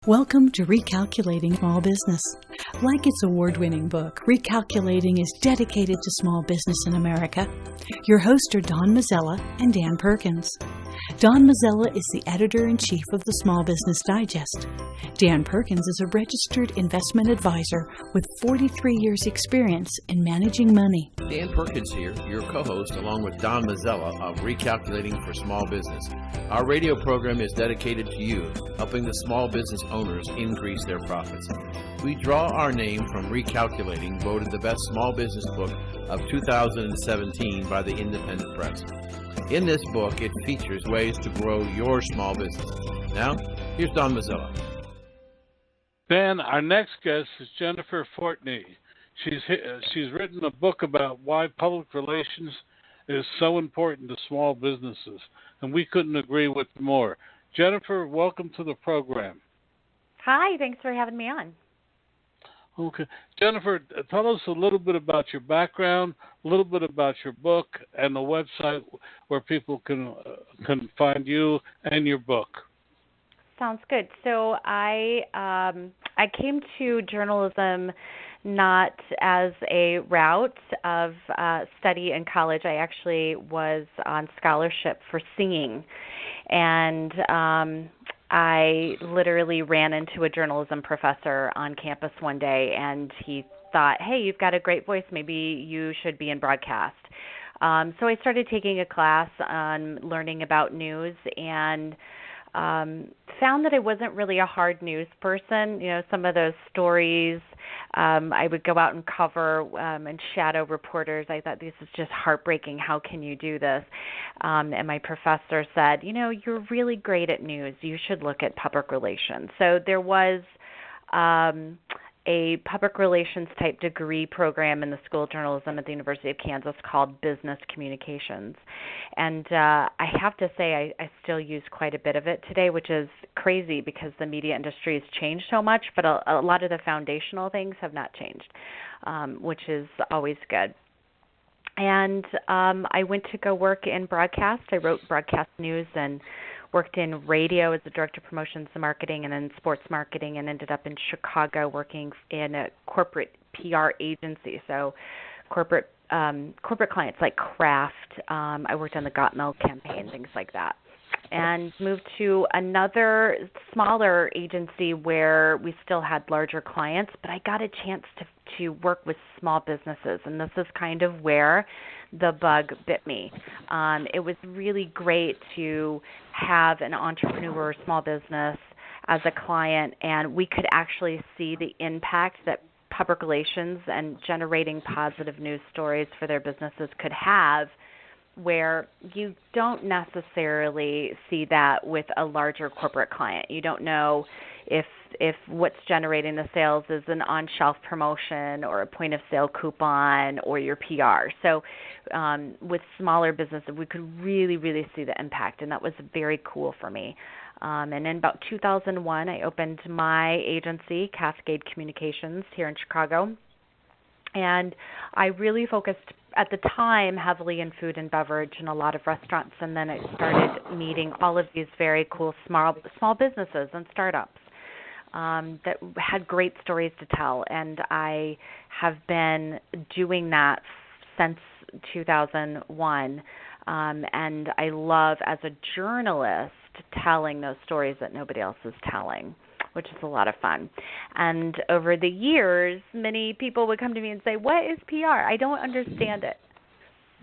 Welcome to Recalculating Small Business. Like its award-winning book, Recalculating is dedicated to small business in America. Your hosts are Don Mazzella and Dan Perkins. Don Mazzella is the editor-in-chief of the Small Business Digest. Dan Perkins is a registered investment advisor with 43 years' experience in managing money. Dan Perkins here, your co-host, along with Don Mazzella of Recalculating for Small Business. Our radio program is dedicated to you, helping the small business owners increase their profits. We draw our name from Recalculating, voted the best small business book of 2017 by the Independent Press. In this book, it features ways to grow your small business. Now, here's Don Mazzella. Dan, our next guest is Jennifer Fortney. She's written a book about why public relations is so important to small businesses, and we couldn't agree with more. Jennifer, welcome to the program. Hi, thanks for having me on. Okay. Jennifer, tell us a little bit about your background, a little bit about your book, and the website where people can find you and your book. Sounds good. So I came to journalism not as a route of study in college. I actually was on scholarship for singing, and I literally ran into a journalism professor on campus one day, and he thought, hey, you've got a great voice. Maybe you should be in broadcast. So I started taking a class on learning about news and found that I wasn't really a hard news person. You know, some of those stories I would go out and cover and shadow reporters. I thought, this is just heartbreaking. How can you do this? And my professor said, you know, you're really great at news. You should look at public relations. So there was a public relations type degree program in the School of Journalism at the University of Kansas called Business Communications. And I have to say I still use quite a bit of it today, which is crazy because the media industry has changed so much, but a lot of the foundational things have not changed, which is always good. And I went to go work in broadcast. I wrote broadcast news and worked in radio as a director of promotions and marketing, and then sports marketing, and ended up in Chicago working in a corporate PR agency. So corporate clients like Kraft. I worked on the Got Milk campaign, things like that. And moved to another smaller agency where we still had larger clients, but I got a chance to work with small businesses, and this is kind of where the bug bit me. It was really great to have an entrepreneur or small business as a client, and we could actually see the impact that public relations and generating positive news stories for their businesses could have, where you don't necessarily see that with a larger corporate client. You don't know if what's generating the sales is an on-shelf promotion or a point-of-sale coupon or your PR. So with smaller businesses, we could really, really see the impact, and that was very cool for me. And in about 2001, I opened my agency, Cascade Communications, here in Chicago. And I really focused at the time heavily in food and beverage and a lot of restaurants, and then I started meeting all of these very cool small businesses and startups that had great stories to tell. And I have been doing that since 2001, and I love, as a journalist, telling those stories that nobody else is telling, which is a lot of fun. And over the years, many people would come to me and say, what is PR? I don't understand it.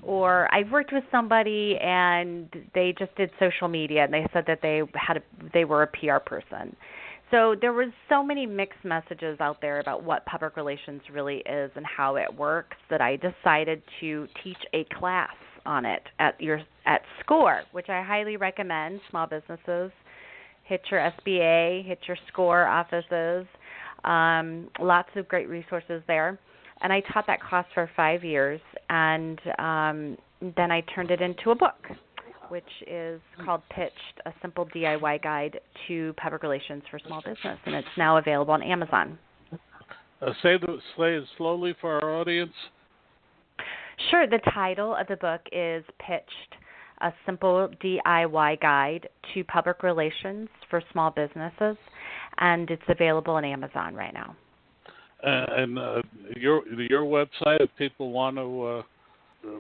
Or I worked with somebody and they just did social media and they said that they were a PR person. So there was so many mixed messages out there about what public relations really is and how it works that I decided to teach a class on it at SCORE, which I highly recommend. Small businesses, hit your SBA, hit your SCORE offices, lots of great resources there. And I taught that class for 5 years, and then I turned it into a book, which is called Pitched, A Simple DIY Guide to Public Relations for Small Business, and it's now available on Amazon. Say it slowly for our audience. Sure. The title of the book is Pitched, A Simple DIY Guide to Public Relations for Small Businesses. and it's available on Amazon right now. And your website, if people want to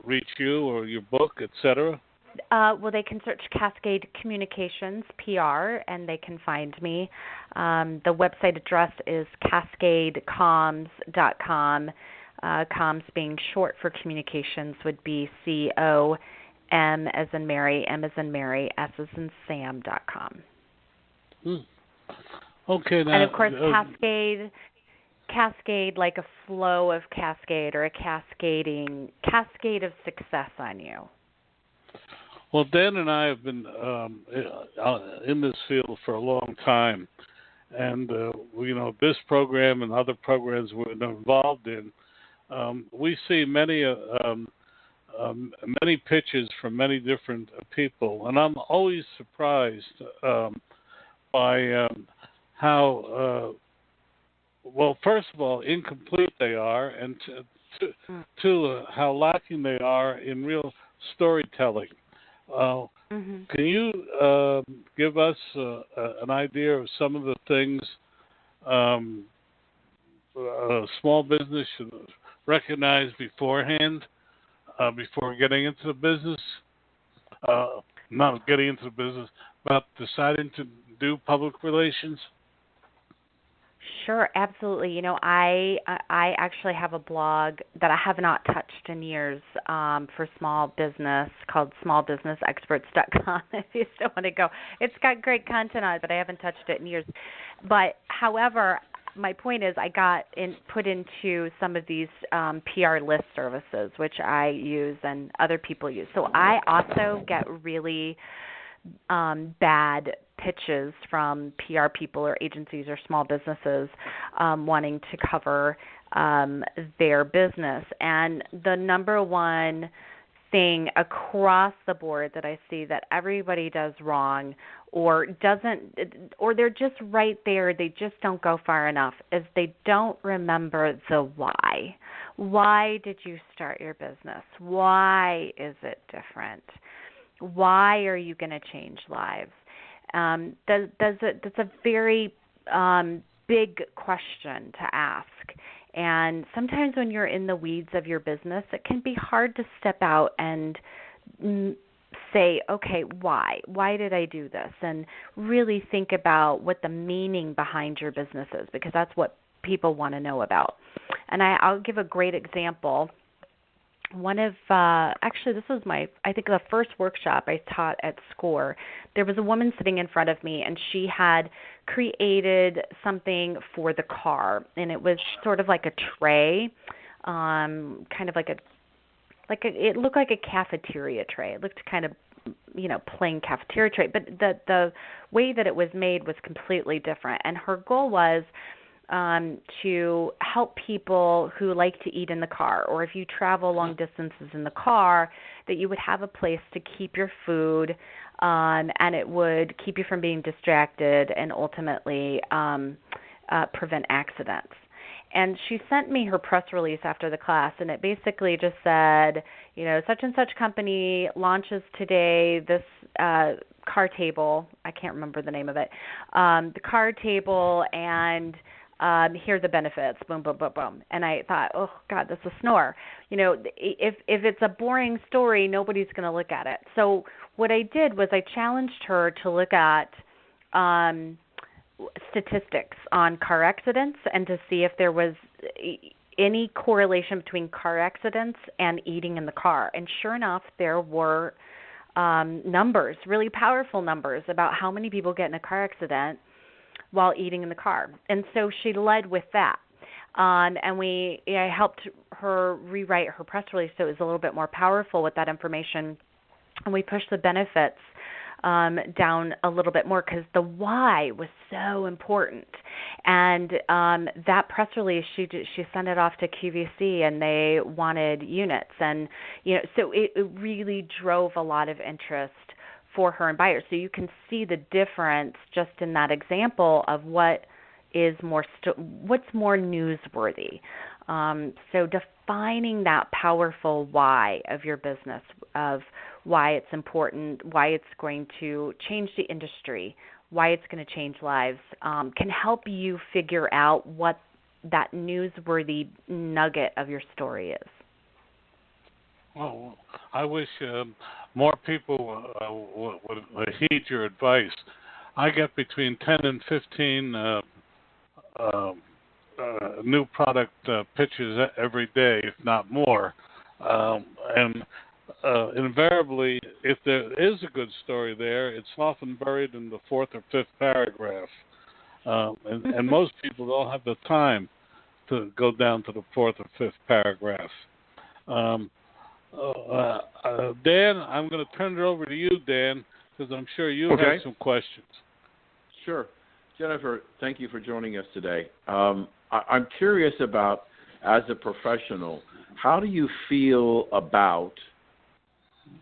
reach you or your book, etc. Well, they can search Cascade Communications PR, and they can find me. The website address is cascadecoms.com. Comms being short for communications would be COM as in Mary, M as in Mary, S as in Sam.com. Okay, now, and of course, Cascade like a flow of cascade or a cascade of success on you. Well, Dan and I have been in this field for a long time, and this program and other programs we're involved in, we see many pitches from many different people, and I'm always surprised by how well, first of all, incomplete they are, and two, how lacking they are in real storytelling. Can you give us an idea of some of the things a small business should recognize beforehand, before getting into the business? Not getting into the business, but deciding to do public relations? Sure, absolutely. I actually have a blog that I have not touched in years for small business called smallbusinessexperts.com. If you still want to go, it's got great content on it, but I haven't touched it in years. But however, my point is, I got put into some of these PR list services, which I use and other people use. So I also get really bad pitches from PR people or agencies or small businesses wanting to cover their business. And the number one thing across the board that I see that everybody does wrong or they're just right there, they just don't go far enough, is they don't remember the why. Why did you start your business? Why is it different? Why are you going to change lives? That's a very big question to ask. And sometimes when you're in the weeds of your business, it can be hard to step out and say, okay, why? Why did I do this? And really think about what the meaning behind your business is, because that's what people want to know about. And I'll give a great example. One of, actually this was I think the first workshop I taught at SCORE. There was a woman sitting in front of me, and she had created something for the car, and it was sort of like a tray, kind of it looked like a cafeteria tray. It looked kind of, plain cafeteria tray, but the way that it was made was completely different. And her goal was to help people who like to eat in the car, or if you travel long distances in the car, that you would have a place to keep your food, and it would keep you from being distracted and ultimately prevent accidents. And she sent me her press release after the class, and it basically just said, such and such company launches today this car table. I can't remember the name of it. The car table, and here are the benefits, boom, boom, boom, boom. And I thought, oh, God, that's a snore. If it's a boring story, nobody's going to look at it. So what I did was I challenged her to look at statistics on car accidents and to see if there was any correlation between car accidents and eating in the car. And sure enough, there were numbers, really powerful numbers, about how many people get in a car accident while eating in the car. And so she led with that. And I helped her rewrite her press release so it was a little bit more powerful with that information. And we pushed the benefits down a little bit more because the why was so important. And that press release, she sent it off to QVC, and they wanted units. And so it really drove a lot of interest for her and buyers. So you can see the difference just in that example of what is what's more newsworthy. So defining that powerful why of your business, of why it's important, why it's going to change the industry, why it's going to change lives, can help you figure out what that newsworthy nugget of your story is. Well, I wish more people would heed your advice. I get between 10 and 15 new product pitches every day, if not more. And invariably, if there is a good story there, it's often buried in the fourth or fifth paragraph. And most people don't have the time to go down to the fourth or fifth paragraph. Dan, I'm going to turn it over to you, Dan, because I'm sure you have some questions. Sure. Jennifer, thank you for joining us today. I'm curious about, as a professional, how do you feel about,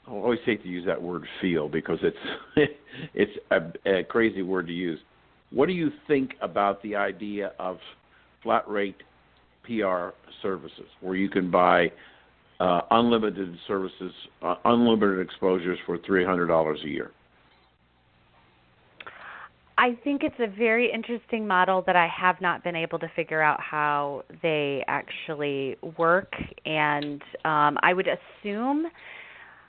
I always hate to use that word feel because it's a crazy word to use. What do you think about the idea of flat rate PR services where you can buy unlimited services, unlimited exposures for $300 a year? I think it's a very interesting model that I have not been able to figure out how they actually work, and I would assume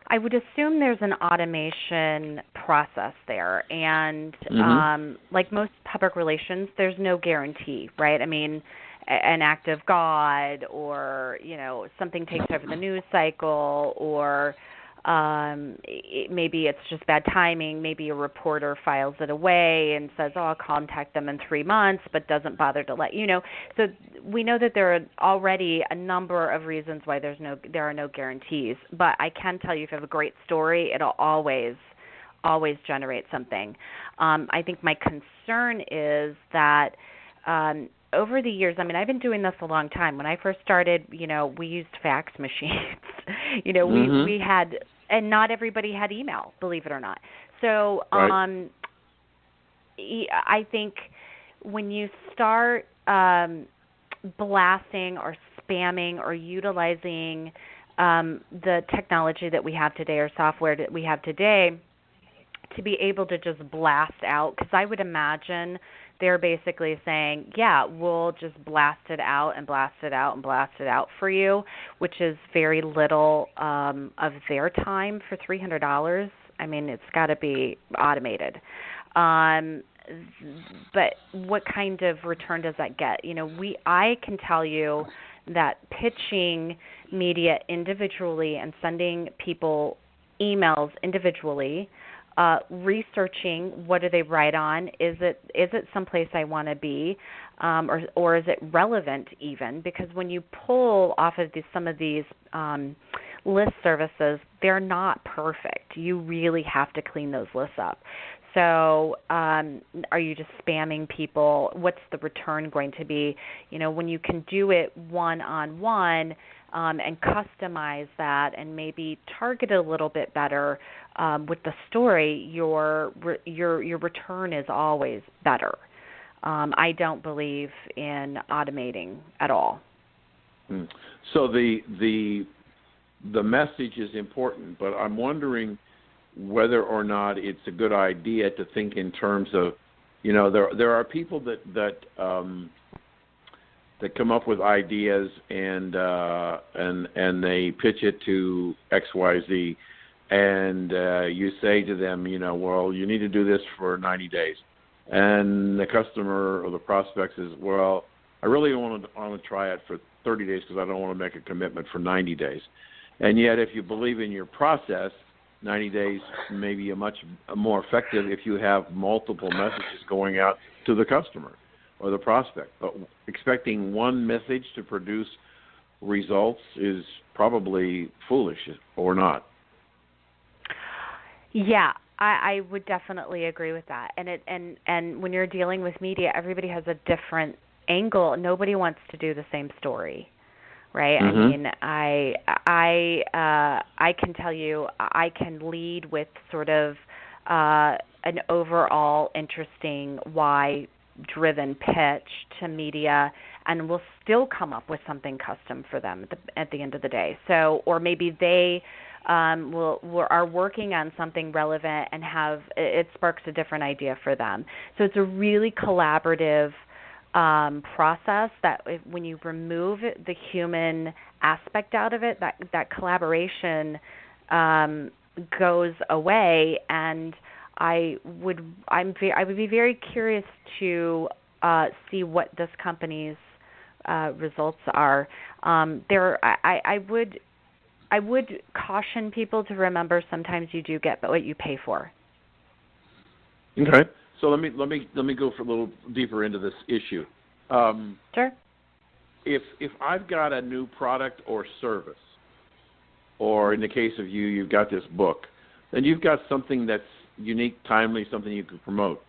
there's an automation process there, and like most public relations, there's no guarantee, right? I mean, an act of God, or something takes over the news cycle, or maybe it's just bad timing. Maybe a reporter files it away and says, "Oh, I'll contact them in 3 months," but doesn't bother to let you know. So we know that there are already a number of reasons why there are no guarantees. But I can tell you, if you have a great story, it'll always generate something. I think my concern is that over the years, I mean, I've been doing this a long time. When I first started, we used fax machines. We had, and not everybody had email, believe it or not. So I think when you start blasting or spamming or utilizing the technology that we have today, or software that we have today, to be able to just blast out, because I would imagine they're basically saying, yeah, we'll just blast it out and blast it out and blast it out for you, which is very little of their time for $300. I mean, it's got to be automated. But what kind of return does that get? I can tell you that pitching media individually and sending people emails individually, researching what do they write on, is it someplace I want to be, or is it relevant even? Because when you pull off of some of these list services, they're not perfect. You really have to clean those lists up. So are you just spamming people? What's the return going to be? When you can do it one-on-one and customize that and maybe target it a little bit better with the story, your return is always better. I don't believe in automating at all. So the message is important, but I'm wondering whether or not it's a good idea to think in terms of, there are people that come up with ideas and they pitch it to XYZ, and you say to them, well, you need to do this for 90 days. And the customer or the prospect says, well, I really don't want to try it for 30 days because I don't want to make a commitment for 90 days. And yet, if you believe in your process, 90 days may be much more effective if you have multiple messages going out to the customer or the prospect. But expecting one message to produce results is probably foolish, or not. Yeah, I would definitely agree with that. And when you're dealing with media, everybody has a different angle. Nobody wants to do the same story, right? I mean, I can tell you, I can lead with sort of an overall interesting why driven pitch to media, and we'll still come up with something custom for them at the end of the day. So, or maybe they are working on something relevant and it sparks a different idea for them. So it's a really collaborative process that when you remove the human aspect out of it, that collaboration goes away. And I would be very curious to see what this company's results are. I would caution people to remember sometimes you do get what you pay for. Okay. So let me go for a little deeper into this issue. Sure. If I've got a new product or service, or in the case of you've got this book, then you've got something that's unique, timely, something you can promote.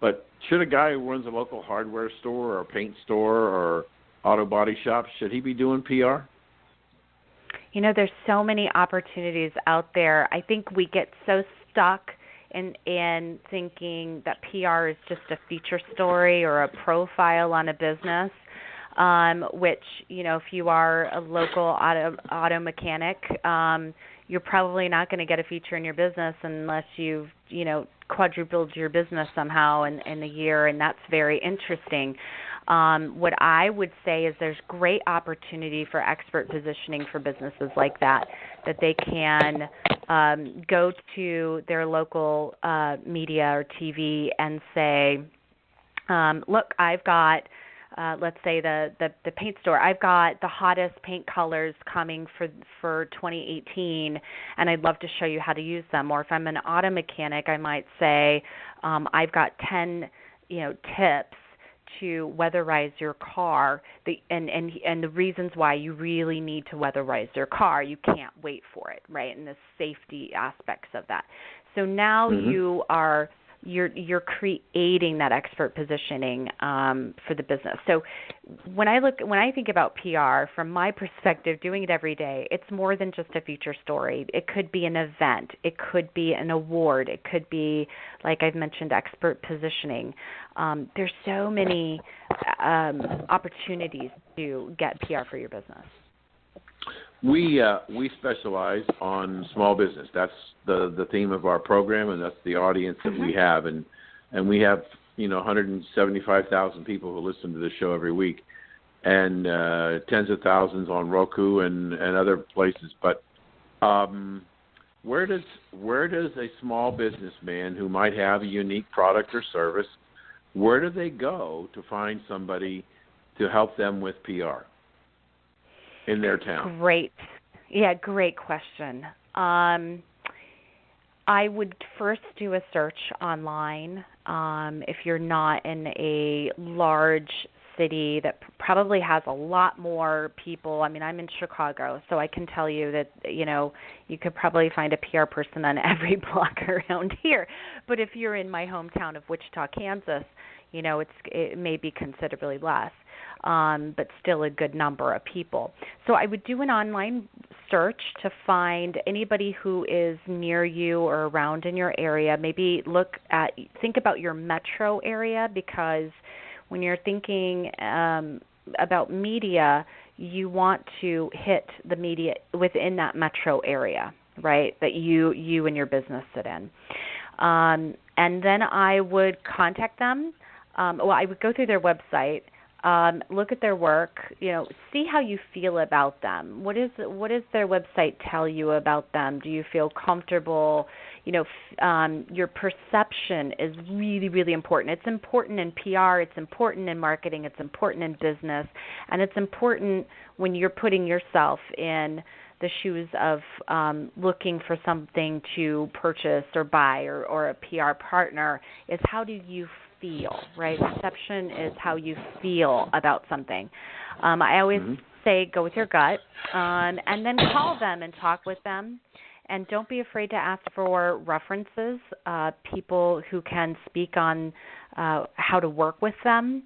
But should a guy who runs a local hardware store or a paint store or auto body shop, should he be doing PR? You know, there's so many opportunities out there. I think we get so stuck in thinking that PR is just a feature story or a profile on a business, which, you know, if you are a local auto mechanic, you're probably not going to get a feature in your business unless you've, you know, quadrupled your business somehow in a year, and that's very interesting. What I would say is there's great opportunity for expert positioning for businesses like that they can go to their local media or TV and say, look, I've got, let's say the paint store, I've got the hottest paint colors coming for 2018, and I'd love to show you how to use them. Or if I'm an auto mechanic, I might say, I've got 10, you know, tips to weatherize your car, and the reasons why you really need to weatherize your car. You can't wait for it, right? And the safety aspects of that. So now you're creating that expert positioning for the business. So when I think about PR, from my perspective, doing it every day, it's more than just a feature story. It could be an event. It could be an award. It could be, like I've mentioned, expert positioning. There's so many opportunities to get PR for your business. We specialize on small business. That's the theme of our program, and that's the audience that we have. And we have, you know, 175,000 people who listen to this show every week, and tens of thousands on Roku and other places. But where does a small businessman who might have a unique product or service, where do they go to find somebody to help them with PR in their town? Great question. I would first do a search online. If you're not in a large city that probably has a lot more people. I mean, I'm in Chicago, so I can tell you that, you know, you could probably find a PR person on every block around here. But if you're in my hometown of Wichita, Kansas, you know, it may be considerably less, but still a good number of people. So I would do an online search to find anybody who is near you or around in your area. Maybe think about your metro area, because when you're thinking about media, you want to hit the media within that metro area, right, that you and your business sit in. And then I would contact them. I would go through their website, look at their work, you know, see how you feel about them. What does their website tell you about them? Do you feel comfortable? You know, your perception is really, really important. It's important in PR. It's important in marketing. It's important in business. And it's important when you're putting yourself in the shoes of looking for something to purchase or buy or a PR partner, is how do you feel, right? Perception is how you feel about something. I always say go with your gut, and then call them and talk with them. And don't be afraid to ask for references, people who can speak on how to work with them,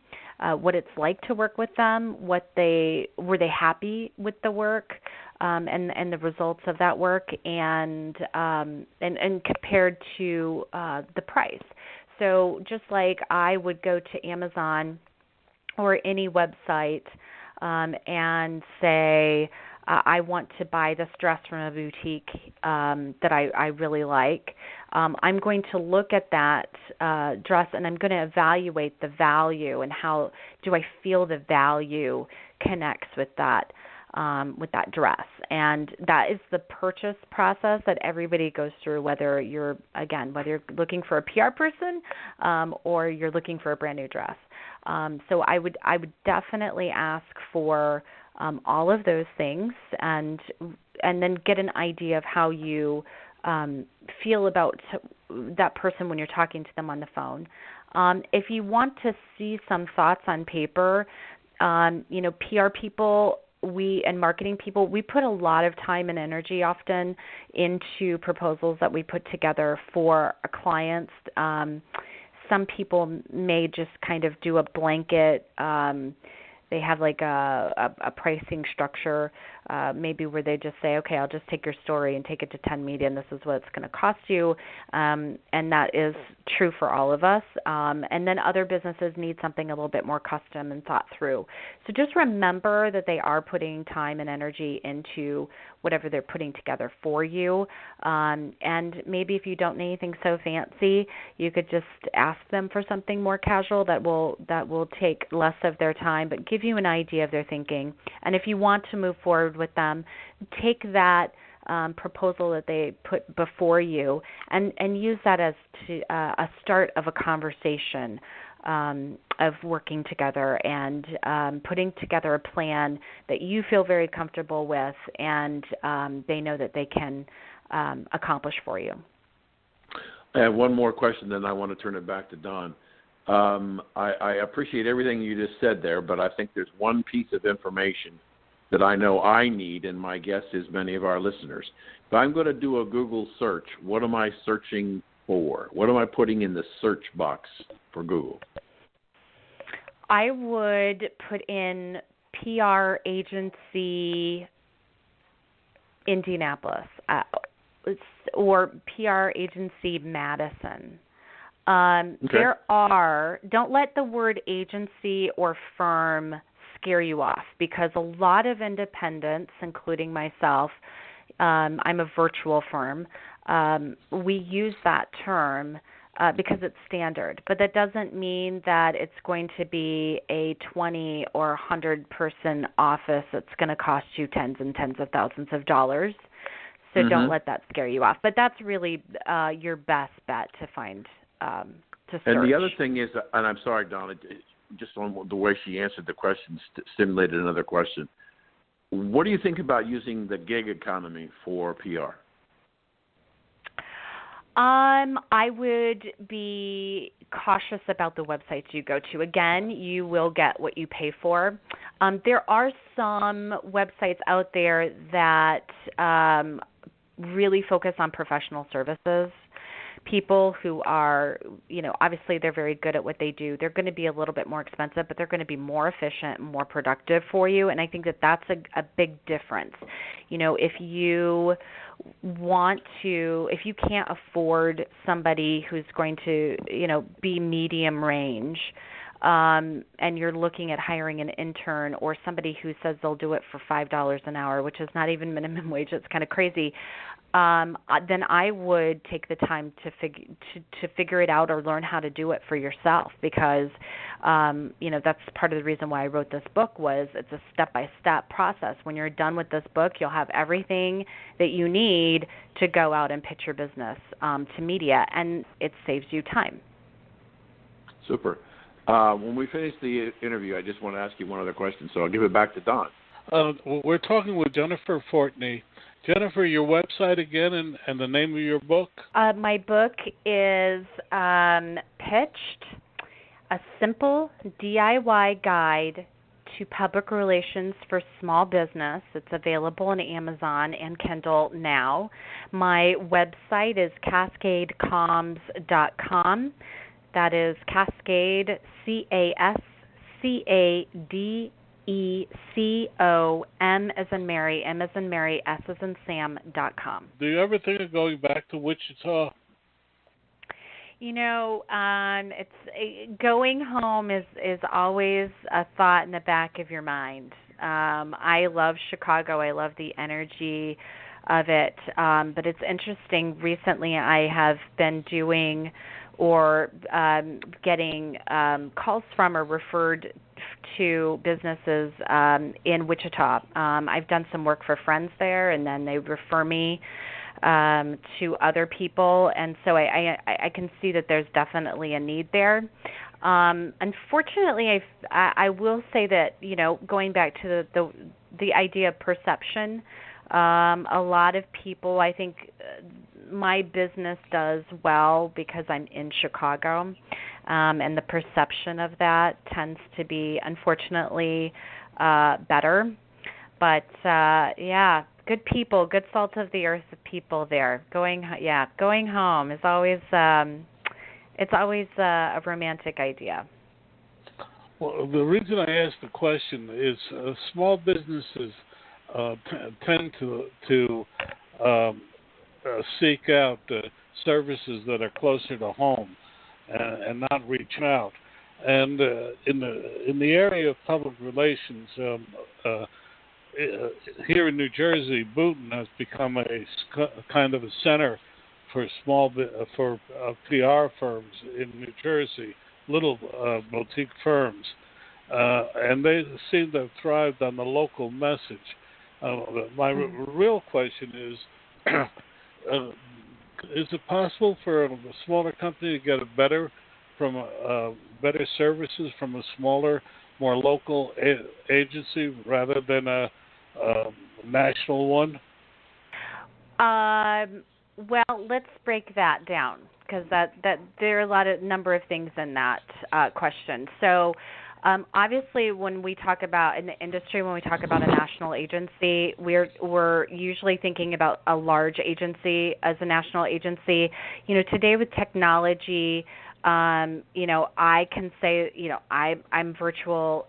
what it's like to work with them, were they happy with the work, and the results of that work, and compared to the price. So just like I would go to Amazon or any website and say, I want to buy this dress from a boutique that I really like. I'm going to look at that dress and I'm going to evaluate the value and how do I feel the value connects with that dress. And that is the purchase process that everybody goes through, whether you're looking for a PR person or you're looking for a brand new dress. So I would definitely ask for all of those things and then get an idea of how you feel about that person when you're talking to them on the phone. If you want to see some thoughts on paper, PR people and marketing people, we put a lot of time and energy often into proposals that we put together for our clients. Some people may just kind of do a blanket. They have like a pricing structure, maybe where they just say, okay, I'll just take your story and take it to 10 media, and this is what it's going to cost you. And that is true for all of us. And then other businesses need something a little bit more custom and thought through. So just remember that they are putting time and energy into whatever they're putting together for you. And maybe if you don't need anything so fancy, you could just ask them for something more casual that will take less of their time, but give you an idea of their thinking. And if you want to move forward with them, take that proposal that they put before you and use that as a start of a conversation of working together and putting together a plan that you feel very comfortable with and they know that they can accomplish for you. I have one more question, then I want to turn it back to Don. I appreciate everything you just said there, but I think there's one piece of information that I know I need, and my guess is many of our listeners. If I'm going to do a Google search, what am I searching for? What am I putting in the search box for Google? I would put in PR agency Indianapolis or PR agency Madison. Okay. Don't let the word agency or firm scare you off, because a lot of independents, including myself, I'm a virtual firm, we use that term because it's standard, but that doesn't mean that it's going to be a 20 or 100 person office that's going to cost you tens and tens of thousands of dollars. So don't let that scare you off. But that's really your best bet to find to search. And the other thing is, and I'm sorry, Donna, just on the way she answered the question stimulated another question. What do you think about using the gig economy for PR? I would be cautious about the websites you go to. Again, you will get what you pay for. There are some websites out there that really focus on professional services. People who are, obviously they're very good at what they do. They're going to be a little bit more expensive, but they're going to be more efficient and more productive for you. And I think that that's a big difference. If you can't afford somebody who's going to, be medium range, and you're looking at hiring an intern or somebody who says they'll do it for $5 an hour, which is not even minimum wage, it's kind of crazy, then I would take the time to figure it out or learn how to do it for yourself, because that's part of the reason why I wrote this book. Was it's a step-by-step process. When you're done with this book, you'll have everything that you need to go out and pitch your business to media, and it saves you time. Super. When we finish the interview, I just want to ask you one other question, so I'll give it back to Don. We're talking with Jennifer Fortney. Jennifer, your website again and the name of your book? My book is Pitched, a simple DIY guide to public relations for small business. It's available on Amazon and Kindle now. My website is cascadecoms.com. That is Cascade, CASCADECOM as in Mary, M as in Mary, S as in Sam.com. Do you ever think of going back to Wichita? It's going home is always a thought in the back of your mind. I love Chicago. I love the energy of it. But it's interesting. Recently, I have been doing or getting calls from or referred to businesses in Wichita. I've done some work for friends there, and then they refer me to other people, and so I can see that there's definitely a need there. Unfortunately, I will say that going back to the idea of perception, a lot of people, I think, my business does well because I'm in Chicago, and the perception of that tends to be, unfortunately, better. But yeah, good people, good salt of the earth people there. Going home is always it's always a romantic idea. Well, the reason I asked the question is small businesses tend to seek out services that are closer to home and not reach out. And in the area of public relations, here in New Jersey, Boonton has become a kind of a center for PR firms in New Jersey, little boutique firms, and they seem to have thrived on the local message. My real question is it possible for a smaller company to get better services from a smaller, more local agency rather than a national one? Well, let's break that down because that there are a number of things in that question. So, obviously, when we talk about in the industry, when we talk about a national agency, we're usually thinking about a large agency as a national agency. Today with technology, I can say, I'm virtual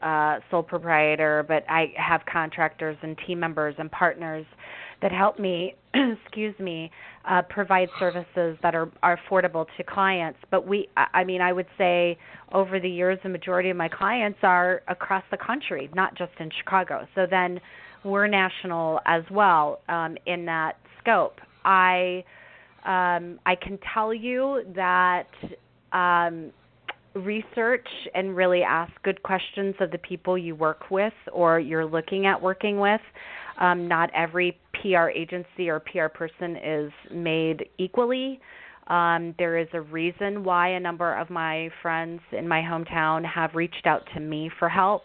sole proprietor, but I have contractors and team members and partners that help me, provide services that are affordable to clients. But I would say over the years, the majority of my clients are across the country, not just in Chicago. So then we're national as well in that scope. I can tell you that research and really ask good questions of the people you work with or you're looking at working with. Not every PR agency or PR person is made equally. There is a reason why a number of my friends in my hometown have reached out to me for help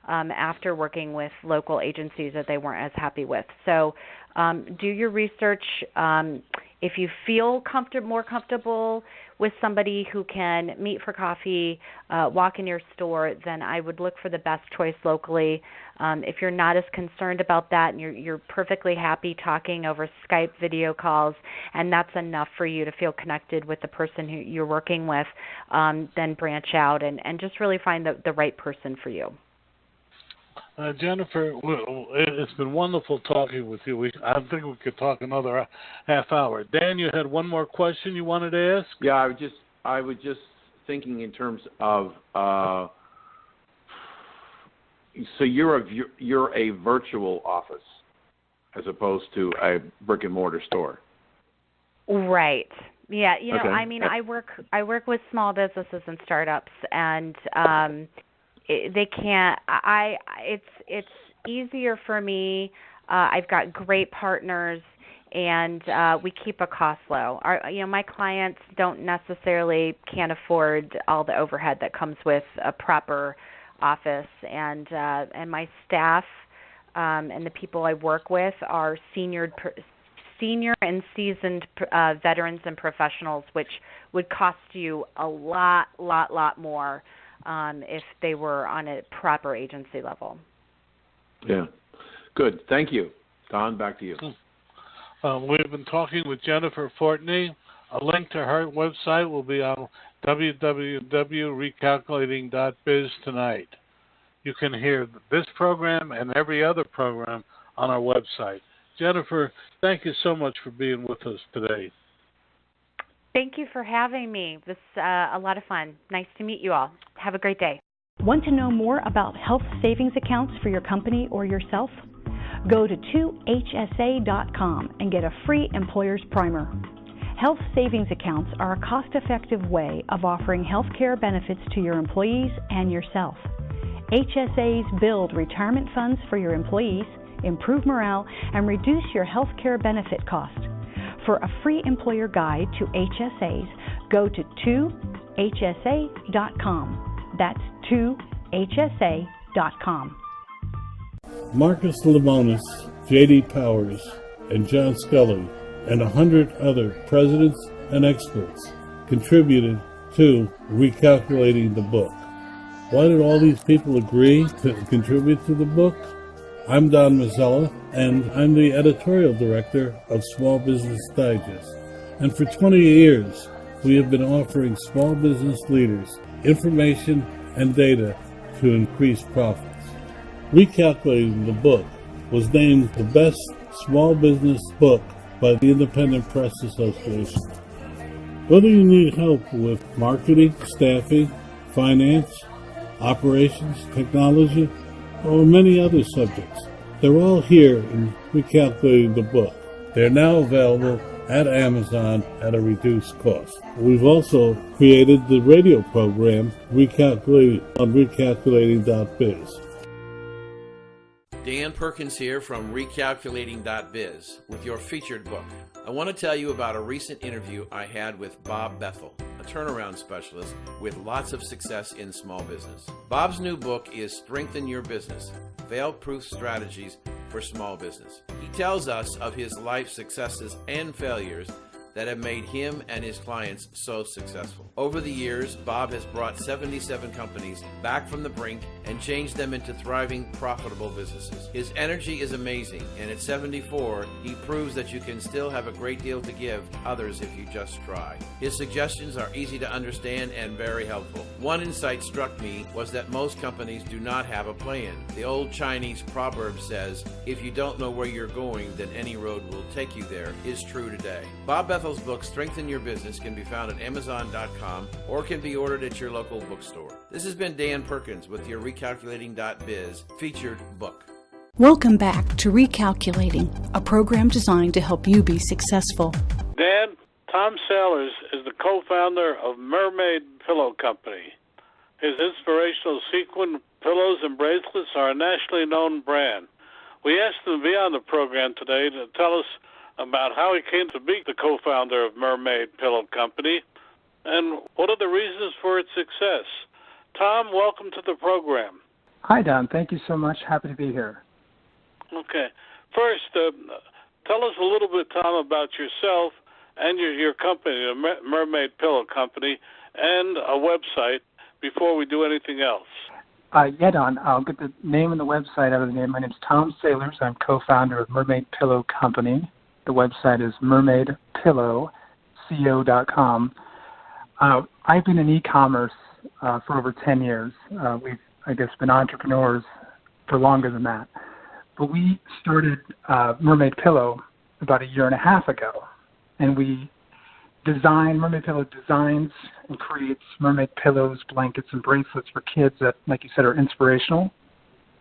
after working with local agencies that they weren't as happy with. So do your research. If you feel more comfortable with somebody who can meet for coffee, walk in your store, then I would look for the best choice locally. If you're not as concerned about that and you're perfectly happy talking over Skype video calls and that's enough for you to feel connected with the person who you're working with, then branch out and just really find the right person for you. Jennifer, it's been wonderful talking with you. I think we could talk another half hour. Dan, you had one more question you wanted to ask? Yeah, I was just thinking in terms of so you're a virtual office as opposed to a brick and mortar store. Right. Yeah. Okay. I work with small businesses and startups, and they can't. It's easier for me. I've got great partners, and we keep a cost low. My clients don't necessarily can't afford all the overhead that comes with a proper office, and my staff and the people I work with are senior and seasoned veterans and professionals, which would cost you a lot more if they were on a proper agency level. Yeah. Good. Thank you. Don, back to you. We've been talking with Jennifer Fortney. A link to her website will be on www.recalculating.biz tonight. You can hear this program and every other program on our website. Jennifer, thank you so much for being with us today. Thank you for having me. This is a lot of fun. Nice to meet you all. Have a great day. Want to know more about health savings accounts for your company or yourself? Go to 2hsa.com and get a free employer's primer. Health savings accounts are a cost-effective way of offering health care benefits to your employees and yourself. HSAs build retirement funds for your employees, improve morale, and reduce your health care benefit cost. For a free employer guide to HSAs, go to 2hsa.com. That's 2hsa.com. Marcus Lemonis, J.D. Powers, and John Scully, and 100 other presidents and experts contributed to Recalculating the book. Why did all these people agree to contribute to the book? I'm Don Mazzella, and I'm the editorial director of Small Business Digest. And for 20 years, we have been offering small business leaders information and data to increase profits. Recalculating the book was named the best small business book by the Independent Press Association. Whether you need help with marketing, staffing, finance, operations, technology, or many other subjects, they're all here in Recalculating the book. They're now available at Amazon at a reduced cost. We've also created the radio program Recalculating on recalculating.biz. Dan Perkins here from Recalculating.biz with your featured book. I want to tell you about a recent interview I had with Bob Bethel, a turnaround specialist with lots of success in small business. Bob's new book is Strengthen Your Business, Fail-Proof Strategies for Small Business. He tells us of his life successes and failures that have made him and his clients so successful. Over the years, Bob has brought 77 companies back from the brink and changed them into thriving, profitable businesses. His energy is amazing, and at 74, he proves that you can still have a great deal to give others if you just try. His suggestions are easy to understand and very helpful. One insight struck me was that most companies do not have a plan. The old Chinese proverb says, if you don't know where you're going, then any road will take you there, is true today. Bob Bethel's book, Strengthen Your Business, can be found at Amazon.com or can be ordered at your local bookstore. This has been Dan Perkins with your Recalculating.biz featured book. Welcome back to Recalculating, a program designed to help you be successful. Dan, Tom Sailors is the co-founder of Mermaid Pillow Company. His inspirational sequin pillows and bracelets are a nationally known brand. We asked him to be on the program today to tell us about how he came to be the co-founder of Mermaid Pillow Company and what are the reasons for its success. Tom, welcome to the program. Hi, Don. Thank you so much. Happy to be here. Okay. First, tell us a little bit, Tom, about yourself and your company, the Mermaid Pillow Company, and a website before we do anything else. Yeah, Don. I'll get the name and the website out of the name. My name is Tom Sailors. I'm co-founder of Mermaid Pillow Company. The website is mermaidpillowco.com. I've been in e-commerce for over 10 years. We've, I guess, been entrepreneurs for longer than that. But we started Mermaid Pillow about a year and a half ago, and Mermaid Pillow designs and creates mermaid pillows, blankets, and bracelets for kids that, like you said, are inspirational.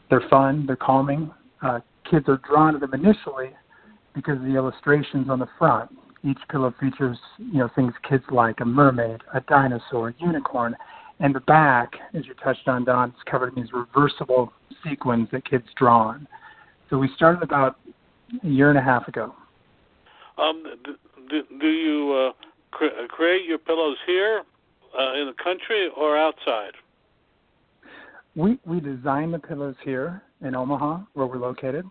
They're fun, they're calming. Kids are drawn to them initially because of the illustrations on the front. Each pillow features, things kids like: a mermaid, a dinosaur, a unicorn, and the back, as you touched on, Don, is covered in these reversible sequins that kids draw on. So we started about a year and a half ago. Do you create your pillows here in the country or outside? We design the pillows here in Omaha, where we're located,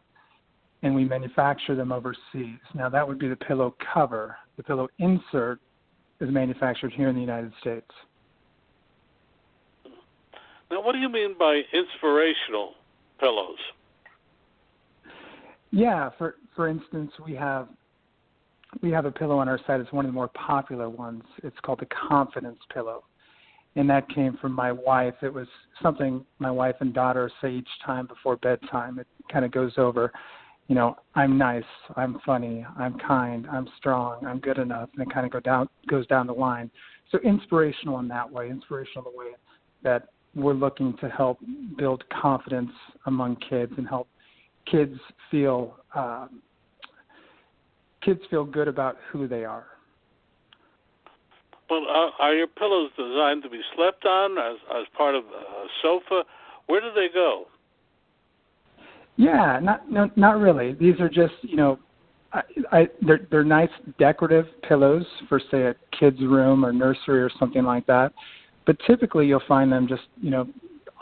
and we manufacture them overseas. Now, that would be the pillow cover. The pillow insert is manufactured here in the United States. Now, what do you mean by inspirational pillows? Yeah, for instance, we have a pillow on our site. It's one of the more popular ones. It's called the Confidence Pillow, and that came from my wife. It was something my wife and daughter say each time before bedtime. It kind of goes over, I'm nice, I'm funny, I'm kind, I'm strong, I'm good enough, and it kind of goes down the line. So inspirational in that way, inspirational the way that we're looking to help build confidence among kids and help kids feel good about who they are. Well, are your pillows designed to be slept on as part of a sofa? Where do they go? Yeah, not really. These are just, they're nice decorative pillows for, say, a kid's room or nursery or something like that. But typically you'll find them just,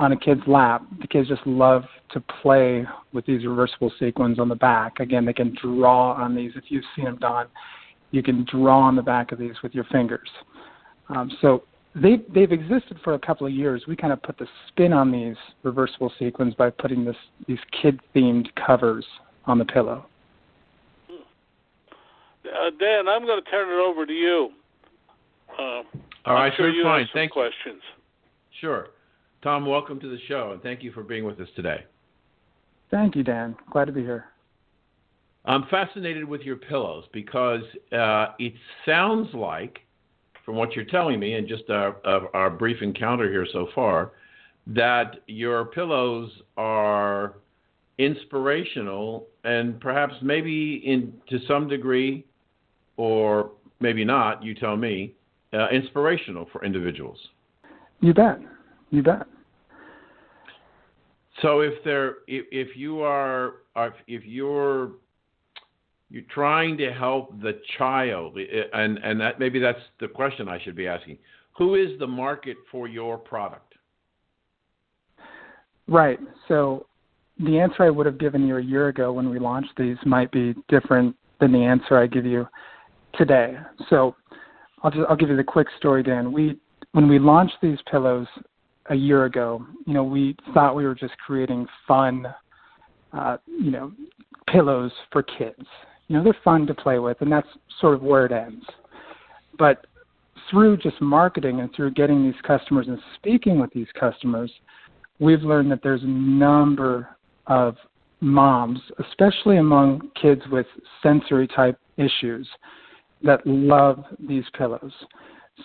on a kid's lap. The kids just love to play with these reversible sequins on the back. Again, they can draw on these. If you've seen them, Don, you can draw on the back of these with your fingers. So they've existed for a couple of years. We kind of put the spin on these reversible sequins by putting these kid-themed covers on the pillow. Dan, I'm going to turn it over to you. All right, sure you fine. Have some questions. Sure. Tom, welcome to the show, and thank you for being with us today. Thank you, Dan. Glad to be here. I'm fascinated with your pillows because it sounds like, from what you're telling me and just our brief encounter here so far, that your pillows are inspirational and perhaps maybe to some degree, or maybe not, you tell me, inspirational for individuals. You bet. So if you're trying to help the child, and that maybe that's the question I should be asking, who is the market for your product? Right. So the answer I would have given you a year ago when we launched these might be different than the answer I give you today. So I'll give you the quick story, Dan. When we launched these pillows a year ago, we thought we were just creating fun, pillows for kids. They're fun to play with, and that's sort of where it ends. But through just marketing and through getting these customers and speaking with these customers, we've learned that there's a number of moms, especially among kids with sensory-type issues, that love these pillows.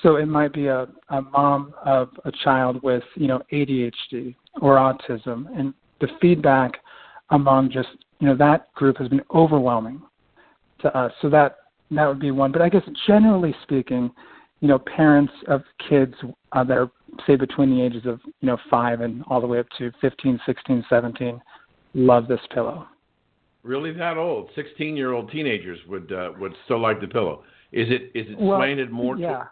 So it might be a mom of a child with, ADHD or autism, and the feedback among just, that group has been overwhelming to us. So that would be one. But I guess generally speaking, parents of kids that are, say, between the ages of, 5 and all the way up to 15, 16, 17, love this pillow. Really that old? 16-year-old teenagers would still like the pillow. Is it slanted more? Yeah.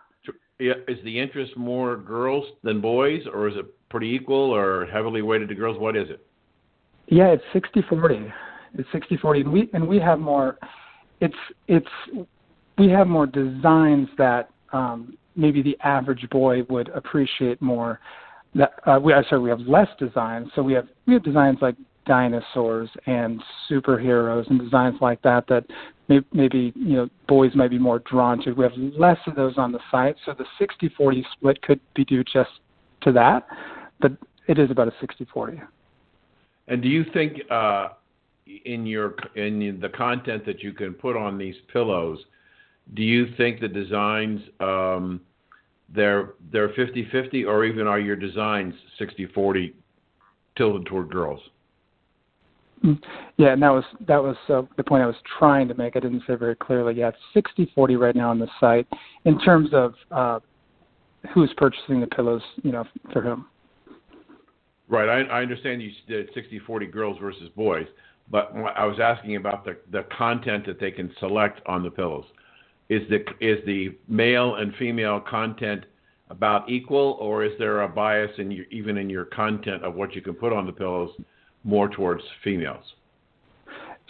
Is the interest more girls than boys, or is it pretty equal or heavily weighted to girls? What is it? Yeah, it's 60-40. It's 60-40, and we have more. We have more designs that maybe the average boy would appreciate more. We have less designs. So we have designs like dinosaurs and superheroes and designs like that maybe boys might be more drawn to. We have less of those on the site, so the 60-40 split could be due just to that, but it is about a 60-40. And do you think in the content that you can put on these pillows, do you think the designs they're 50-50, or even are your designs 60-40 tilted toward girls? Yeah, and that was the point I was trying to make. I didn't say very clearly. Yeah, it's 60-40 right now on the site in terms of who's purchasing the pillows, for whom. Right. I understand you did 60-40 girls versus boys, but I was asking about the content that they can select on the pillows. Is the male and female content about equal, or is there a bias even in your content of what you can put on the pillows more towards females?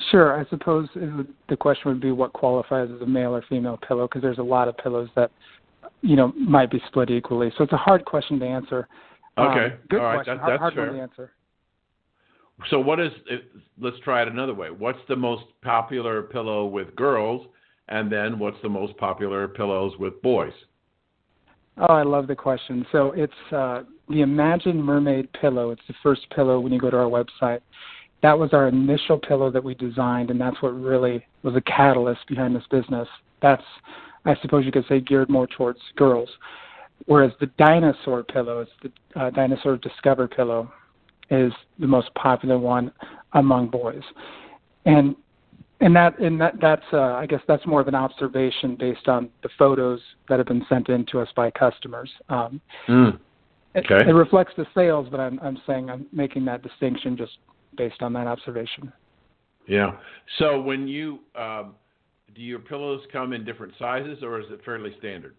Sure. I suppose the question would be what qualifies as a male or female pillow, because there's a lot of pillows that, might be split equally. So it's a hard question to answer. Okay. Good all right. question. That's hard fair. one to answer. So let's try it another way. What's the most popular pillow with girls, and then what's the most popular pillows with boys? Oh, I love the question. So it's the Imagine Mermaid Pillow. It's the first pillow when you go to our website. that was our initial pillow that we designed, and that's what really was a catalyst behind this business. That's, I suppose you could say, geared more towards girls. Whereas the dinosaur pillow, it's the Dinosaur Discover pillow, is the most popular one among boys. And that's I guess that's more of an observation based on the photos that have been sent in to us by customers. Okay. It reflects the sales, but I'm saying I'm making that distinction just based on that observation. Yeah. So when you do your pillows come in different sizes, or is it fairly standard?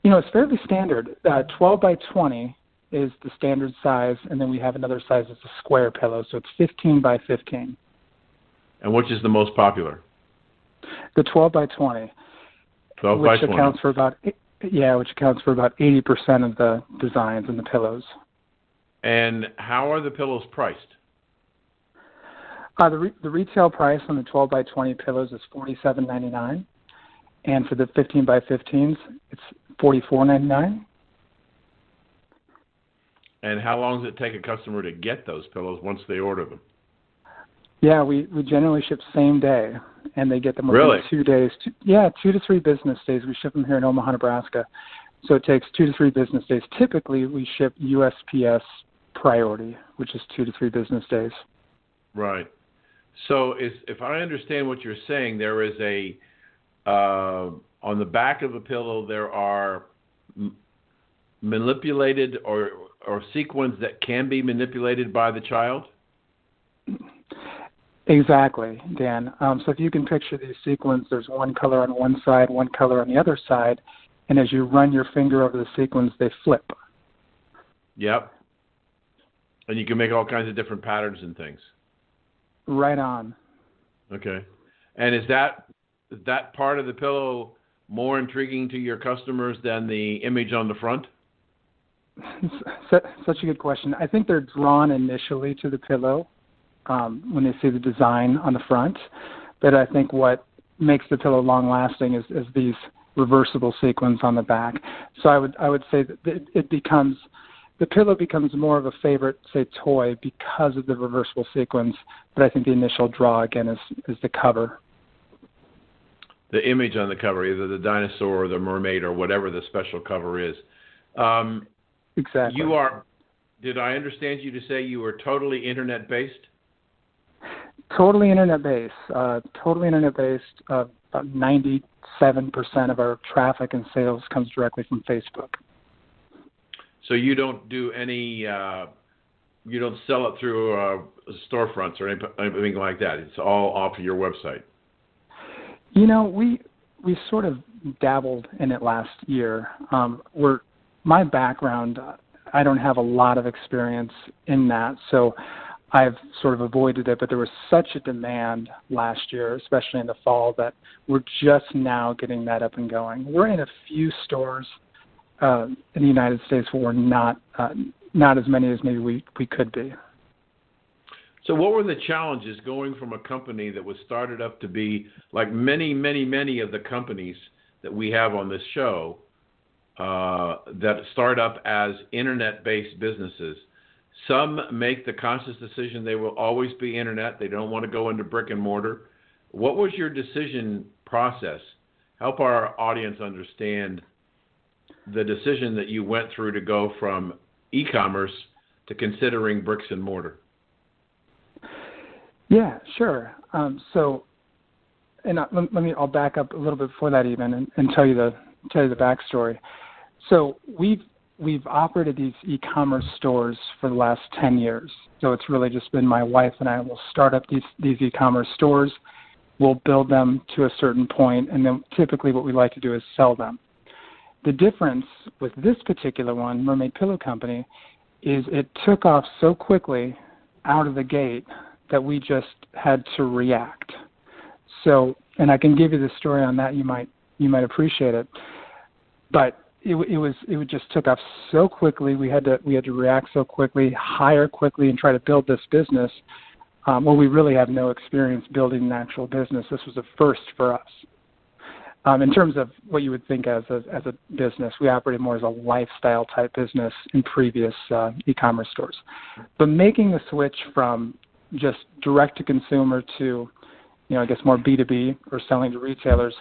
It's fairly standard. 12 by 20 is the standard size, and then we have another size that's a square pillow, so it's 15 by 15. And which is the most popular? The 12 by 20. 12 by 20. Which accounts for about 80% of the designs in the pillows. And how are the pillows priced? The retail price on the 12 by 20 pillows is $47.99, and for the 15 by 15s, it's $44.99. And how long does it take a customer to get those pillows once they order them? Yeah, we generally ship same day, and they get them within 2 days. 2 to 3 business days. We ship them here in Omaha, Nebraska, so it takes 2 to 3 business days. Typically, we ship USPS priority, which is 2 to 3 business days. Right. So if I understand what you're saying, there is on the back of a pillow, there are manipulated or sequins that can be manipulated by the child? Exactly, Dan. So if you can picture these sequins, there's one color on one side, one color on the other side, and as you run your finger over the sequins, they flip. Yep. And you can make all kinds of different patterns and things. Right on. Okay. And is that part of the pillow more intriguing to your customers than the image on the front? Such a good question. I think they're drawn initially to the pillow when they see the design on the front, but I think what makes the pillow long-lasting is these reversible sequins on the back. So I would say that the pillow becomes more of a favorite, say, toy because of the reversible sequins, but I think the initial draw, again, is the cover. The image on the cover, either the dinosaur or the mermaid or whatever the special cover is. Exactly. Did I understand you to say you were totally internet-based? Totally internet-based. About 97% of our traffic and sales comes directly from Facebook. So you don't do any, you don't sell it through storefronts or anything like that. It's all off of your website. We sort of dabbled in it last year. My background, I don't have a lot of experience in that, so I've sort of avoided it, but there was such a demand last year, especially in the fall, that we're just now getting that up and going. We're in a few stores in the United States where we're not as many as maybe we could be. So what were the challenges going from a company that was started up to be like many, many, many of the companies that we have on this show that start up as internet-based businesses? Some make the conscious decision they will always be internet. They don't want to go into brick and mortar. What was your decision process? Help our audience understand the decision that you went through to go from e-commerce to considering bricks and mortar. Yeah, sure. I'll back up a little bit before that even and tell you the backstory. So we've operated these e-commerce stores for the last 10 years. So it's really just been my wife and I will start up these e-commerce stores. We'll build them to a certain point, and then typically what we like to do is sell them. The difference with this particular one, Mermaid Pillow Company, is it took off so quickly out of the gate that we just had to react. So, and I can give you the story on that. You might appreciate it, but it just took off so quickly. We had to react so quickly, hire quickly, and try to build this business. We really have no experience building an actual business. This was a first for us. In terms of what you would think as a business, we operated more as a lifestyle type business in previous e-commerce stores. But making the switch from just direct to consumer to, I guess more B2B or selling to retailers,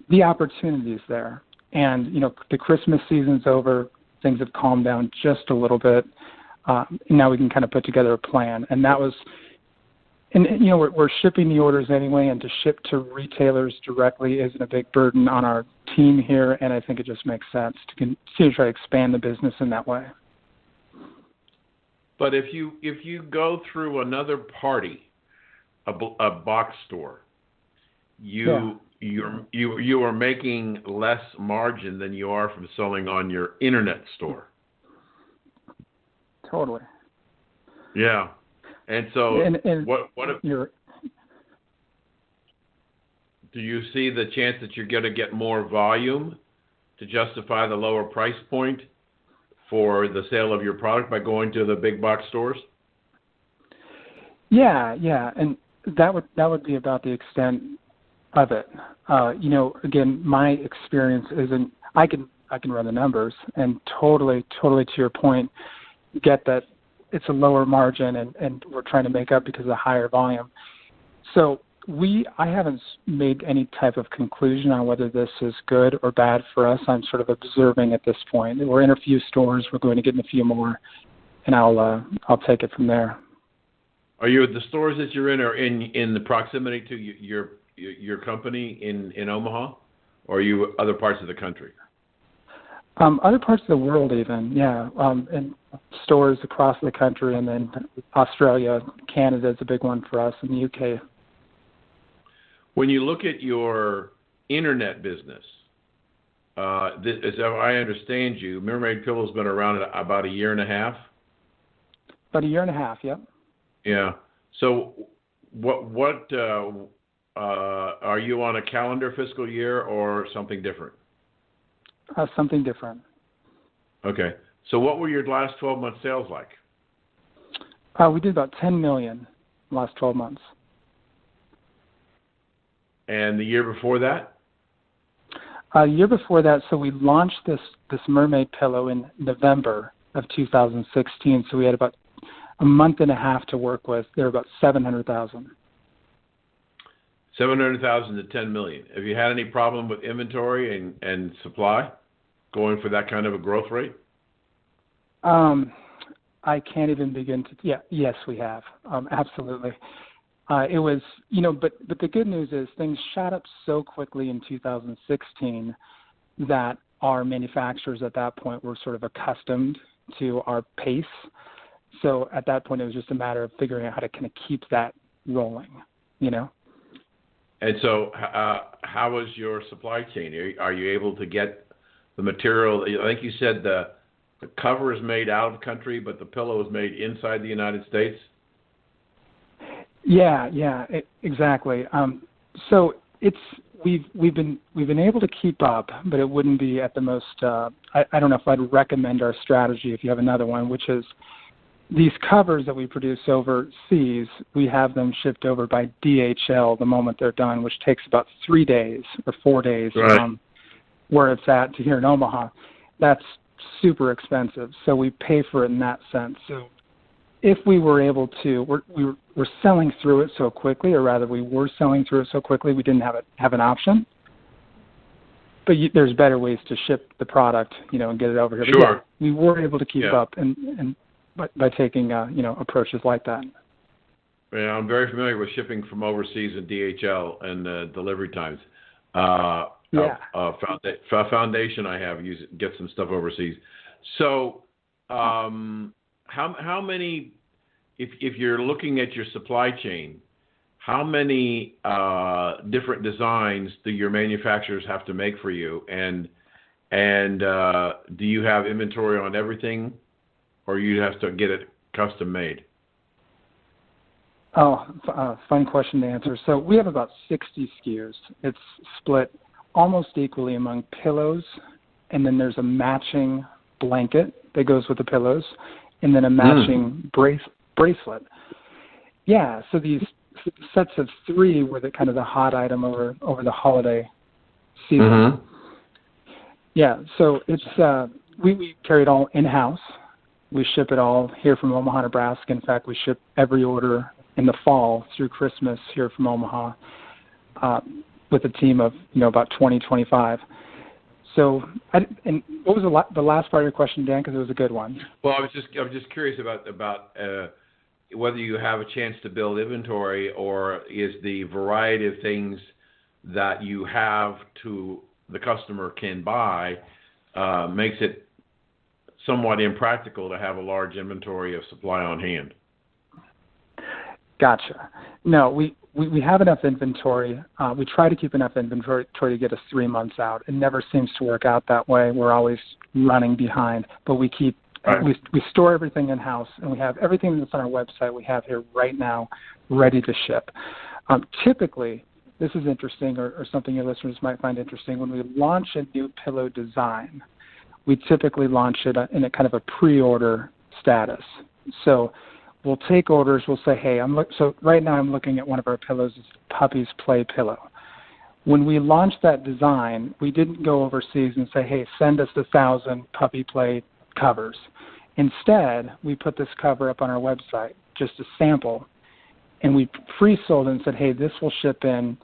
the opportunity is there. And, the Christmas season's over, things have calmed down just a little bit. Now we can kind of put together a plan. And that was, we're shipping the orders anyway, and to ship to retailers directly isn't a big burden on our team here, and I think it just makes sense to continue to try to expand the business in that way. But if you go through another party, a box store, you are making less margin than you are from selling on your internet store. Totally. Yeah. And so what do you see the chance that you're going to get more volume to justify the lower price point for the sale of your product by going to the big box stores? Yeah, and that would be about the extent of it. Again, my experience isn't. I can run the numbers and totally to your point, get that it's a lower margin and we're trying to make up because of the higher volume. So I haven't made any type of conclusion on whether this is good or bad for us. I'm sort of observing at this point. We're in a few stores. We're going to get in a few more, and I'll take it from there. Are you the stores that you're in are in the proximity to your company in Omaha, or are you other parts of the country? Other parts of the world even, yeah. And stores across the country, and then Australia, Canada is a big one for us, and the UK. When you look at your internet business, as I understand you, Mermaid Pillow's been around about a year and a half? About a year and a half, yep. Yeah. So what are you on a calendar fiscal year or something different? Something different. Okay. So what were your last 12-month sales like? We did about $10 million last 12 months. And the year before that? The year before that, so we launched this Mermaid Pillow in November of 2016. So we had about a month and a half to work with. There were about 700,000. 700,000 to 10 million. Have you had any problem with inventory and supply going for that kind of a growth rate? I can't even begin to. Yeah, yes, we have. Absolutely. It was, but the good news is things shot up so quickly in 2016 that our manufacturers at that point were sort of accustomed to our pace. So at that point, it was just a matter of figuring out how to kind of keep that rolling, And so how is your supply chain? Are you able to get the material? I think you said the cover is made out of country, but the pillow is made inside the United States? Yeah, exactly. So we've been able to keep up, but it wouldn't be at the most. I don't know if I'd recommend our strategy if you have another one, which is these covers that we produce overseas. We have them shipped over by DHL the moment they're done, which takes about 3 days or 4 days from where it's at to here in Omaha. That's super expensive, so we pay for it in that sense. So if we were able to, we're selling through it so quickly, or rather we were selling through it so quickly, we didn't have an option. But there's better ways to ship the product, and get it over here. Sure. Yeah, we were able to keep up and by taking, approaches like that. Yeah, I'm very familiar with shipping from overseas and DHL and delivery times. Foundation I have get some stuff overseas. So, how many? If you're looking at your supply chain, how many different designs do your manufacturers have to make for you? And do you have inventory on everything, or you have to get it custom made? Fun question to answer. So we have about 60 SKUs. It's split almost equally among pillows, and then there's a matching blanket that goes with the pillows, and then a matching bracelet. Yeah, so these sets of 3 were the kind of the hot item over the holiday season. Mm-hmm. Yeah, so it's we carry it all in-house. We ship it all here from Omaha, Nebraska. In fact, we ship every order in the fall through Christmas here from Omaha with a team of about 20, 25. So, and what was the last part of your question, Dan? Because it was a good one. Well, I was just curious about whether you have a chance to build inventory, or is the variety of things that you have to the customer can buy makes it somewhat impractical to have a large inventory of supply on hand. Gotcha. No, we have enough inventory. We try to keep enough inventory to get us 3 months out. It never seems to work out that way. We're always running behind, but we keep we store everything in house, and we have everything that's on our website. We have here right now, ready to ship. Typically, this is interesting, or something your listeners might find interesting. When we launch a new pillow design, we typically launch it in a kind of a pre-order status. So we'll take orders. We'll say, hey, so right now I'm looking at one of our pillows. It's Puppy's Play Pillow. When we launched that design, we didn't go overseas and say, hey, send us 1,000 Puppy Play covers. Instead, we put this cover up on our website, just a sample, and we pre-sold and said, hey, this will ship in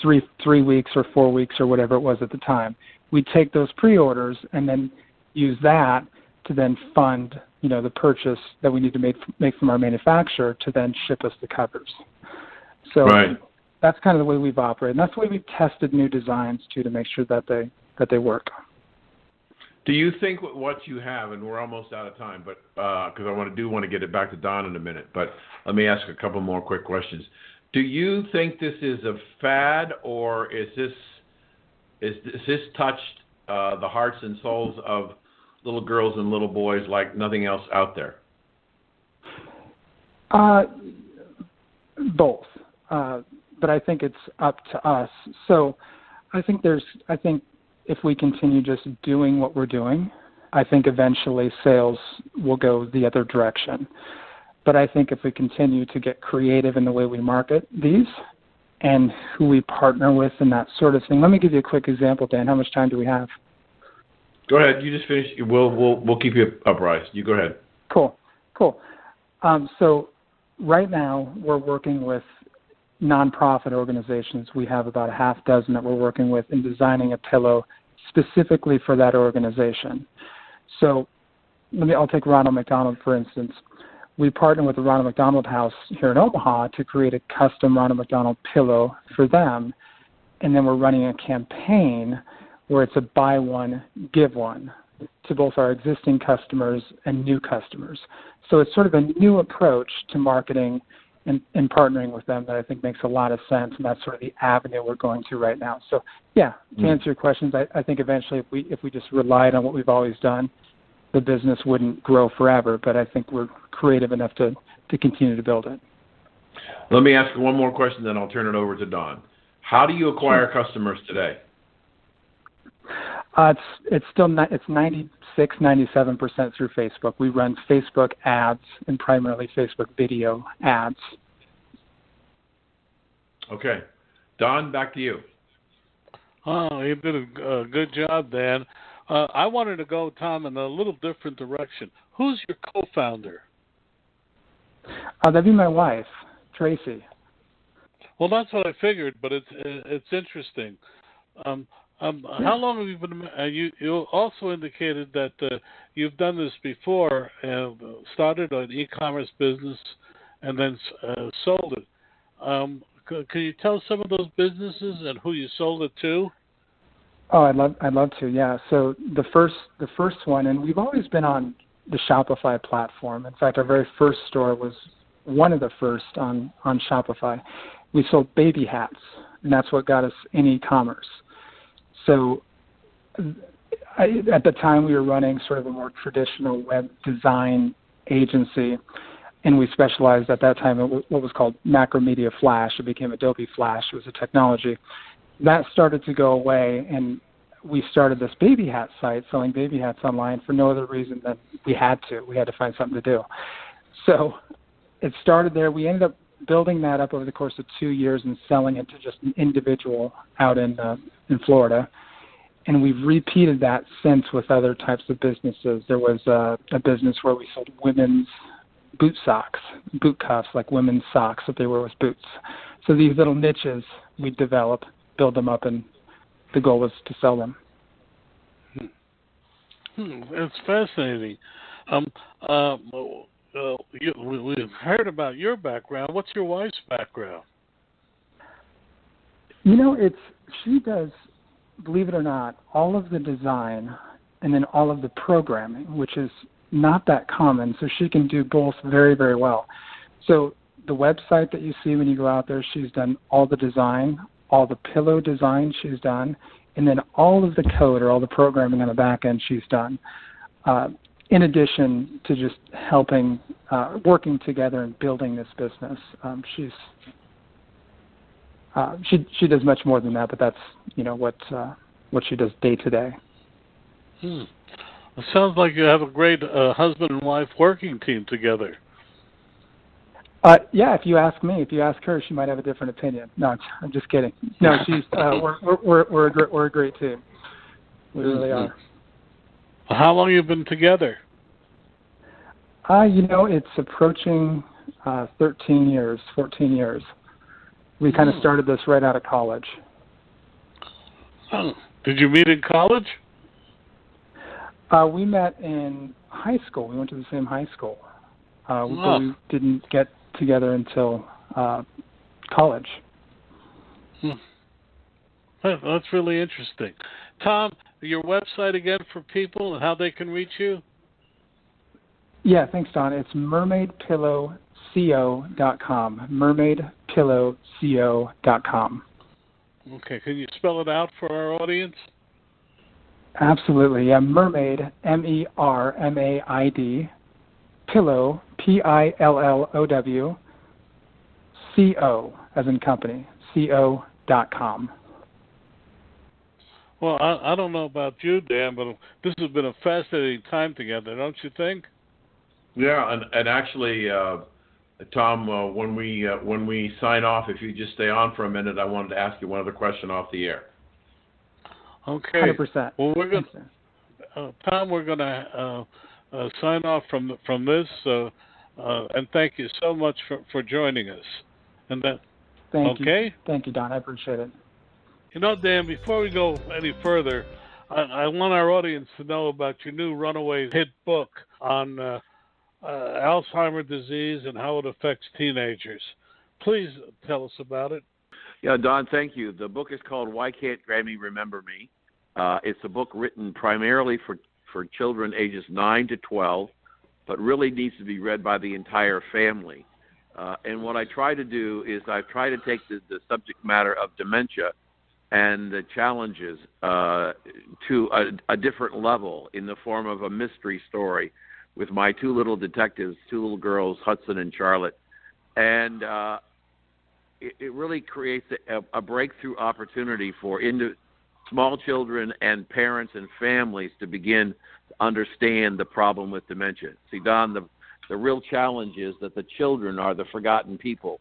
three weeks or 4 weeks or whatever it was at the time. We take those pre-orders and then use that to then fund, the purchase that we need to make from our manufacturer to then ship us the covers. So that's kind of the way we've operated. And that's the way we've tested new designs too, to make sure that they work. Do you think what you have, and we're almost out of time, but because I want to get it back to Don in a minute, but let me ask a couple more quick questions. Do you think this is a fad, or is this touched the hearts and souls of little girls and little boys like nothing else out there? Both, but I think it's up to us. So I think if we continue just doing what we're doing, I think eventually sales will go the other direction. But I think if we continue to get creative in the way we market these and who we partner with and that sort of thing. Let me give you a quick example, Dan. How much time do we have? Go ahead. You just finish. We'll keep you apprised. You go ahead. Cool. So right now we're working with nonprofit organizations. We have about a half dozen that we're working with in designing a pillow specifically for that organization. So I'll take Ronald McDonald, for instance. We partner with the Ronald McDonald House here in Omaha to create a custom Ronald McDonald pillow for them. And then we're running a campaign where it's a buy one, give one to both our existing customers and new customers. So it's sort of a new approach to marketing and partnering with them that I think makes a lot of sense, and that's sort of the avenue we're going to right now. So, yeah, to answer your questions, I think eventually if we just relied on what we've always done, the business wouldn't grow forever, but I think we're creative enough to continue to build it. Let me ask you one more question, then I'll turn it over to Don. How do you acquire customers today? It's 96, 97% through Facebook. We run Facebook ads and primarily Facebook video ads. Okay. Don, back to you. Oh, you did a good job, Dan. I wanted to go, Tom, in a little different direction. Who's your co-founder? That'd be my wife, Tracy. Well, that's what I figured, but it's interesting. How long have you been? You also indicated that you've done this before, started an e-commerce business, and then sold it. Can you tell some of those businesses and who you sold it to? Oh, I'd love to. Yeah. So the first one, and we've always been on the Shopify platform. In fact, our very first store was one of the first on Shopify. We sold baby hats, and that's what got us in e-commerce. So at the time, we were running sort of a more traditional web design agency, and we specialized at that time in what was called Macromedia Flash. It became Adobe Flash. It was a technology. That started to go away, and we started this baby hat site, selling baby hats online for no other reason than we had to. We had to find something to do. So it started there. We ended up building that up over the course of 2 years and selling it to just an individual out in Florida. And we've repeated that since with other types of businesses. There was a business where we sold women's boot socks, boot cuffs, like women's socks that they wear with boots. So these little niches we develop, build them up, and the goal was to sell them. It's fascinating. We've heard about your background. What's your wife's background? She does, believe it or not, all of the design and then all of the programming, which is not that common, so she can do both very, very well. So the website that you see when you go out there, she's done all the design, all the pillow design she's done, and then all of the code or all the programming on the back end she's done, in addition to just helping, working together and building this business. She does much more than that, but that's what she does day to day. It sounds like you have a great husband and wife working team together. Yeah, if you ask me, if you ask her, she might have a different opinion. No, I'm just kidding. No, she's we're a great team. We really are. How long have you been together? It's approaching 13 years, 14 years. We kind of started this right out of college. Oh. Did you meet in college? We met in high school. We went to the same high school. But we didn't get together until college. That's really interesting. Tom, your website again for people and how they can reach you? Yeah, thanks, Don. It's mermaidpillowco.com. Mermaidpillowco.com. Okay, can you spell it out for our audience? Absolutely. Yeah, Mermaid, MERMAID, Pillow, PILLOW, CO, as in company, CO.com. Well, I don't know about you, Dan, but this has been a fascinating time together, don't you think? Yeah, and actually, Tom, when we sign off, if you just stay on for a minute, I wanted to ask you one other question off the air. Okay. 100%. Well, we're going, Tom, we're going to sign off from this, and thank you so much for joining us. And that. Thank okay. You. Thank you, Don. I appreciate it. Dan, before we go any further, I want our audience to know about your new runaway hit book on Alzheimer's disease and how it affects teenagers. Please tell us about it. Yeah, Don, thank you. The book is called Why Can't Grammy Remember Me? It's a book written primarily for children ages 9 to 12, but really needs to be read by the entire family. And what I try to do is I try to take the subject matter of dementia and the challenges to a different level in the form of a mystery story with my two little detectives, two little girls, Hudson and Charlotte. And it really creates a breakthrough opportunity for small children and parents and families to begin to understand the problem with dementia. See, Don, the real challenge is that the children are the forgotten people.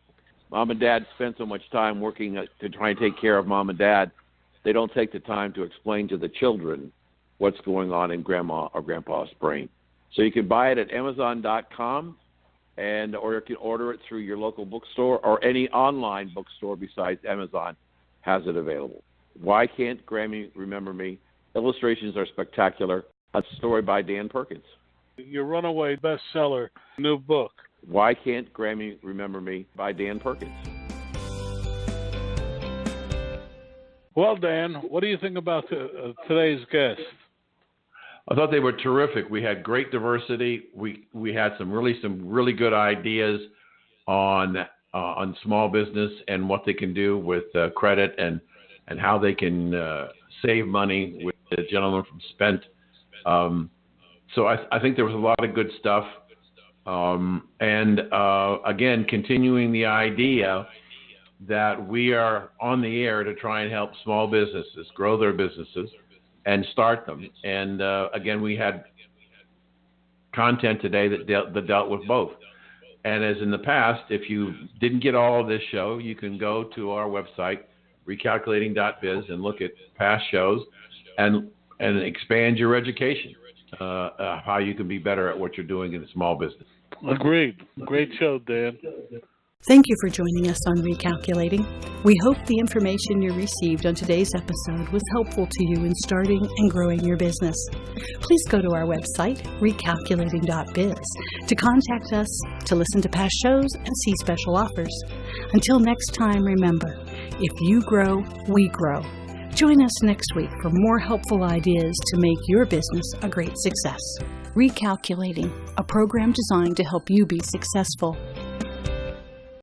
Mom and Dad spend so much time working to try and take care of Mom and Dad, they don't take the time to explain to the children what's going on in Grandma or Grandpa's brain. So you can buy it at Amazon.com, or you can order it through your local bookstore, or any online bookstore besides Amazon has it available. Why Can't Grammy Remember Me? Illustrations are spectacular. A story by Dan Perkins. Your runaway bestseller, new book. Why Can't Grammy Remember Me by Dan Perkins. Well, Dan, what do you think about today's guest? I thought they were terrific. We had great diversity. We had some really good ideas on small business and what they can do with credit and how they can save money with the gentleman from Spent. So I think there was a lot of good stuff. Again, continuing the idea that we are on the air to try and help small businesses grow their businesses and start them. And again, we had content today that dealt with both. And as in the past, if you didn't get all of this show, you can go to our website, recalculating.biz, and look at past shows and expand your education, how you can be better at what you're doing in a small business. Agreed. Great show, Dan. Thank you for joining us on Recalculating. We hope the information you received on today's episode was helpful to you in starting and growing your business. Please go to our website, recalculating.biz, to contact us, to listen to past shows, and see special offers. Until next time, remember, if you grow, we grow. Join us next week for more helpful ideas to make your business a great success. Recalculating, a program designed to help you be successful.